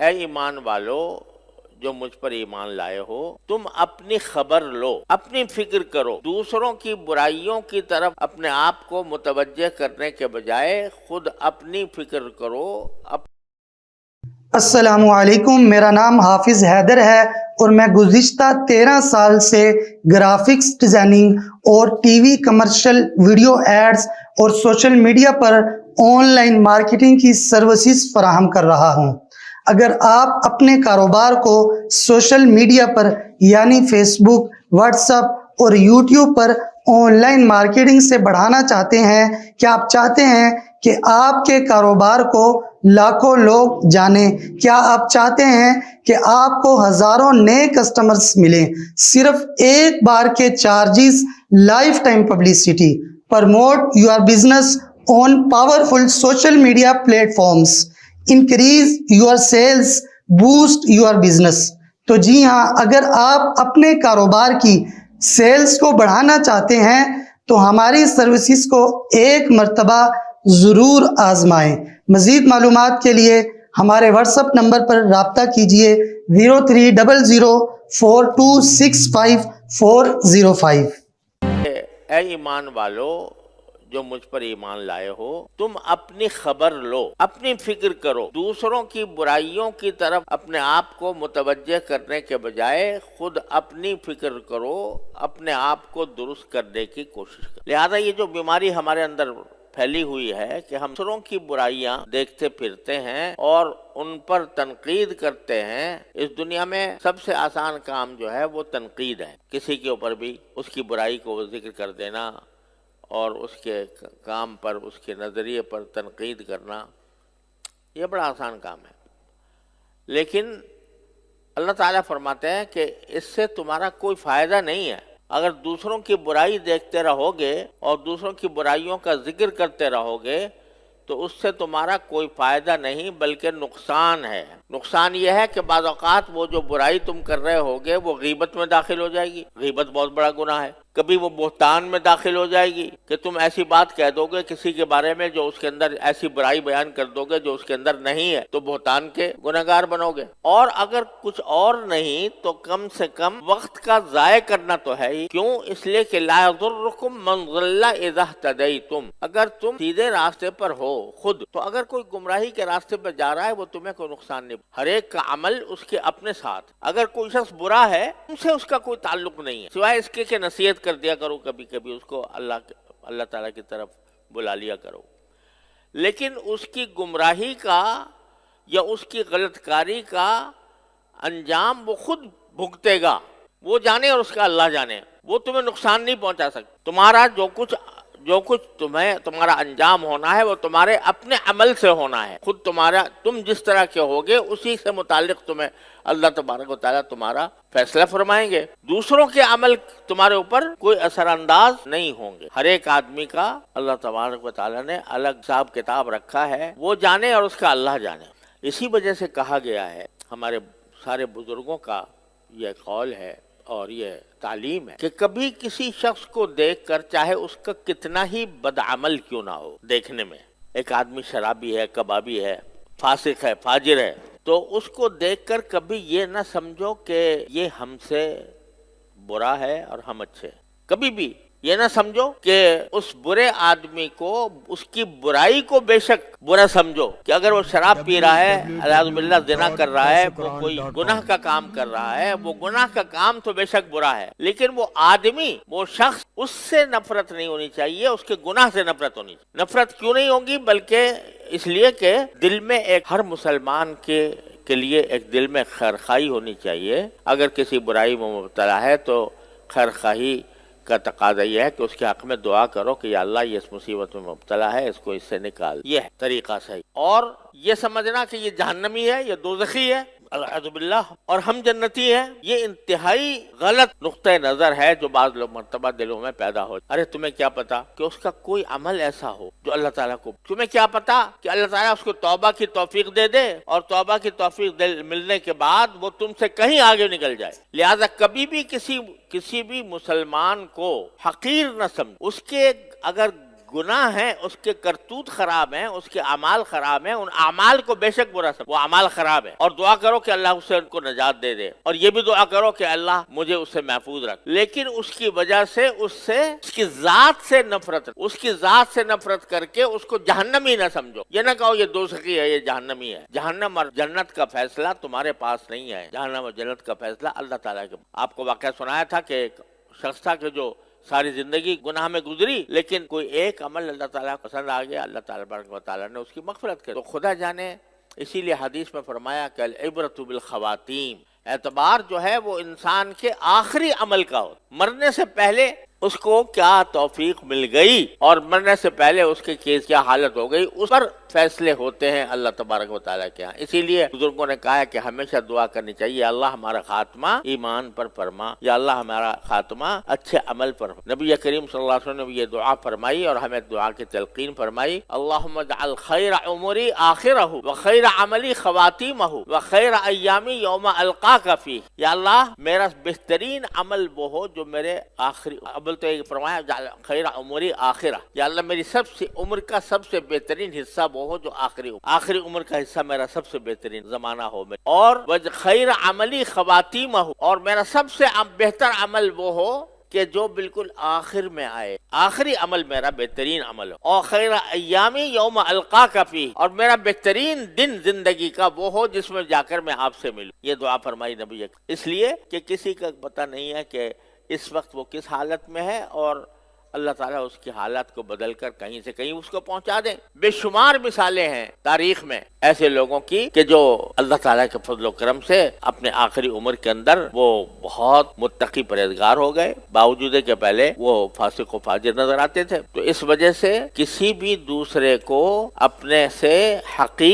اے ایمان والو جو مجھ پر ایمان لائے ہو، تم اپنی خبر لو، اپنی فکر کرو، دوسروں کی برائیوں کی طرف اپنے آپ کو متوجہ کرنے کے بجائے خود اپنی فکر کرو۔ السلام علیکم، میرا نام حافظ حیدر ہے اور میں گزشتہ 13 سال سے گرافکس ڈیزائننگ اور T V commercial video ads اور سوشل میڈیا پر آن لائن مارکیٹنگ کی سروسز فراہم کر رہا ہوں۔ اگر آپ اپنے کاروبار کو سوشل میڈیا پر یعنی فیس بک، واٹس ایپ اور یوٹیوب پر آن لائن مارکیٹنگ سے بڑھانا چاہتے ہیں، کیا آپ چاہتے ہیں کہ آپ کے کاروبار کو لاکھوں لوگ جانیں؟ کیا آپ چاہتے ہیں کہ آپ کو ہزاروں نئے کسٹمرز ملیں؟ صرف ایک بار کے charges, lifetime publicity. Promote your business on powerful social media platforms, increase your sales, boost your business. تو جی ہاں، اگر آپ اپنے کاروبار کی سیلز کو بڑھانا چاہتے ہیں تو ہماری سروسز کو ایک مرتبہ ضرور آزمائیں۔ مزید معلومات کے لیے ہمارے واٹس ایپ نمبر پر رابطہ کیجیے 03004265 405۔ اے ایمان والو جو مجھ پر ایمان لائے ہو، تم اپنی خبر لو، اپنی فکر کرو، دوسروں کی برائیوں کی طرف اپنے آپ کو متوجہ کرنے کے بجائے خود اپنی فکر کرو، اپنے آپ کو درست کرنے کی کوشش کرو۔ لہذا یہ جو بیماری ہمارے اندر پھیلی ہوئی ہے کہ ہم دوسروں کی برائیاں دیکھتے پھرتے ہیں اور ان پر تنقید کرتے ہیں، اس دنیا میں سب سے آسان کام جو ہے وہ تنقید ہے۔ کسی کے اوپر بھی اس کی برائی کو ذکر کر دینا اور اس کے کام پر، اس کے نظریے پر تنقید کرنا، یہ بڑا آسان کام ہے۔ لیکن اللہ تعالیٰ فرماتے ہیں کہ اس سے تمہارا کوئی فائدہ نہیں ہے۔ اگر دوسروں کی برائی دیکھتے رہو گے اور دوسروں کی برائیوں کا ذکر کرتے رہو گے تو اس سے تمہارا کوئی فائدہ نہیں بلکہ نقصان ہے۔ نقصان یہ ہے کہ بعض اوقات وہ جو برائی تم کر رہے ہوگے وہ غیبت میں داخل ہو جائے گی۔ غیبت بہت بڑا گناہ ہے۔ کبھی وہ بہتان میں داخل ہو جائے گی کہ تم ایسی بات کہہ دو گے کسی کے بارے میں جو اس کے اندر، ایسی برائی بیان کر دو گے جو اس کے اندر نہیں ہے، تو بہتان کے گنہگار بنو گے۔ اور اگر کچھ اور نہیں تو کم سے کم وقت کا ضائع کرنا تو ہے ہی۔ کیوں؟ اس لیے کہ لا یضرکم من ضل اذا اہتدیتم، اگر تم سیدھے راستے پر ہو خود، تو اگر کوئی گمراہی کے راستے پر جا رہا ہے وہ تمہیں کوئی نقصان نہیں۔ ہر ایک کا عمل اس کے اپنے ساتھ۔ اگر کوئی شخص برا ہے تم سے اس کا کوئی تعلق نہیں ہے، سوائے اس کے کہ نصیحت کر دیا کرو، کبھی کبھی اس کو اللہ تعالیٰ کی طرف بلا لیا کرو۔ لیکن اس کی گمراہی کا یا اس کی غلط کاری کا انجام وہ خود بھگتے گا، وہ جانے اور اس کا اللہ جانے۔ وہ تمہیں نقصان نہیں پہنچا سکتا۔ تمہارا جو کچھ تمہارا انجام ہونا ہے وہ تمہارے اپنے عمل سے ہونا ہے۔ خود تم جس طرح کے ہوگے اسی سے متعلق تمہیں اللہ تبارک و تعالیٰ تمہارا فیصلہ فرمائیں گے۔ دوسروں کے عمل تمہارے اوپر کوئی اثر انداز نہیں ہوں گے۔ ہر ایک آدمی کا اللہ تبارک و تعالیٰ نے الگ حساب کتاب رکھا ہے، وہ جانے اور اس کا اللہ جانے۔ اسی وجہ سے کہا گیا ہے، ہمارے سارے بزرگوں کا یہ قول ہے اور یہ تعلیم ہے کہ کبھی کسی شخص کو دیکھ کر، چاہے اس کا کتنا ہی بدعمل کیوں نہ ہو دیکھنے میں، ایک آدمی شرابی ہے، کبابی ہے، فاسق ہے، فاجر ہے، تو اس کو دیکھ کر کبھی یہ نہ سمجھو کہ یہ ہم سے برا ہے اور ہم اچھے۔ کبھی بھی یہ نہ سمجھو کہ اس برے آدمی کو، اس کی برائی کو بے شک برا سمجھو، کہ اگر وہ شراب پی رہا ہے، اعوذ باللہ زنا کر رہا ہے، وہ کوئی گناہ کا کام کر رہا ہے، وہ گناہ کا کام تو بے شک برا ہے، لیکن وہ آدمی، وہ شخص، اس سے نفرت نہیں ہونی چاہیے، اس کے گناہ سے نفرت ہونی چاہیے۔ نفرت کیوں نہیں ہوگی؟ بلکہ اس لیے کہ دل میں ایک، ہر مسلمان کے لیے ایک دل میں خیرخواہی ہونی چاہیے۔ اگر کسی برائی میں مبتلا ہے تو خیرخواہی کا تقاضا یہ ہے کہ اس کے حق میں دعا کرو کہ یا اللہ یہ اس مصیبت میں مبتلا ہے، اس کو اس سے نکال۔ یہ ہے طریقہ صحیح۔ اور یہ سمجھنا کہ یہ جہنمی ہے، یہ دوزخی ہے، اعوذ باللہ، اور ہم جنتی ہیں، یہ انتہائی غلط نقطہ نظر ہے جو بعض لوگ مرتبہ دلوں میں پیدا ہو۔ ارے تمہیں کیا پتا کہ اس کا کوئی عمل ایسا ہو جو اللہ تعالیٰ کو، تمہیں کیا پتا کہ اللہ تعالیٰ اس کو توبہ کی توفیق دے دے اور توبہ کی توفیق ملنے کے بعد وہ تم سے کہیں آگے نکل جائے۔ لہذا کبھی بھی کسی بھی مسلمان کو حقیر نہ سمجھ۔ اس کے اگر گناہ ہیں، اس کے کرتوت خراب ہیں، اس کے اعمال خراب ہیں، ان اعمال کو بے شک برا سمجھو، وہ اعمال خراب ہیں، اور دعا کرو کہ اللہ اس سے ان کو نجات دے دے، اور یہ بھی دعا کرو کہ اللہ مجھے اس سے محفوظ رکھ، لیکن اس کی وجہ سے اس کی ذات سے نفرت، اس کی ذات سے نفرت کر کے اس کو جہنمی نہ سمجھو، یہ نہ کہو یہ دوزخی ہے، یہ جہنمی ہے۔ جہنم اور جنت کا فیصلہ تمہارے پاس نہیں ہے، جہنم اور جنت کا فیصلہ اللہ تعالیٰ کے۔ آپ کو واقعہ سنایا تھا کہ ایک شخص تھا کہ جو ساری زندگی گناہ میں گزری، لیکن کوئی ایک عمل اللہ تعالیٰ کو پسند آ گیا، اللہ تعالیٰ نے اس کی مغفرت کر، تو خدا جانے، اسی لیے حدیث میں فرمایا کہ العبرۃ بالخواتیم، اعتبار جو ہے وہ انسان کے آخری عمل کا ہو، مرنے سے پہلے اس کو کیا توفیق مل گئی اور مرنے سے پہلے اس کے کیس کیا حالت ہو گئی، اس پر فیصلے ہوتے ہیں اللہ تبارک و تعالیٰ کے ہاں۔ اسی لیے بزرگوں نے کہا ہے کہ ہمیشہ دعا کرنی چاہیے، اللہ ہمارا خاتمہ ایمان پر فرما، یا اللہ ہمارا خاتمہ اچھے عمل پر۔ نبی کریم صلی اللہ علیہ وسلم نے یہ دعا فرمائی اور ہمیں دعا کی تلقین فرمائی، اللہم اجعل خیر عمری آخرہ وخیر عملی خواتیمہ وخیر ایامی یوم القاک فیہ، یا اللہ میرا بہترین عمل وہ ہو جو میرے آخری عمل، تو یہ فرمایا اجعل خیر عمری آخرہ، یا اللہ میری سب سے عمر کا سب سے بہترین حصہ وہ ہو جو آخری عمر کا حصہ میرا سب سے بہترین زمانہ ہو، اور خیر عملی خواتیمہ ہو، اور میرا سب سے بہتر عمل وہ ہو کہ جو بالکل آخر میں آئے، آخری عمل میرا بہترین عمل ہو، اور خیر ایامی یوم القاک فیہ، اور میرا بہترین دن زندگی کا وہ ہو جس میں جا کر میں آپ سے ملوں۔ یہ دعا فرمائی نبی، اس لیے کہ کسی کا پتہ نہیں ہے کہ اس وقت وہ کس حالت میں ہے، اور اللہ تعالیٰ اس کی حالت کو بدل کر کہیں سے کہیں اس کو پہنچا دیں۔ بے شمار مثالیں ہیں تاریخ میں ایسے لوگوں کی کہ جو اللہ تعالیٰ کے فضل و کرم سے اپنے آخری عمر کے اندر وہ بہت متقی پرہیزگار ہو گئے، باوجود کہ پہلے وہ فاسق و فاجر نظر آتے تھے۔ تو اس وجہ سے کسی بھی دوسرے کو اپنے سے حقیر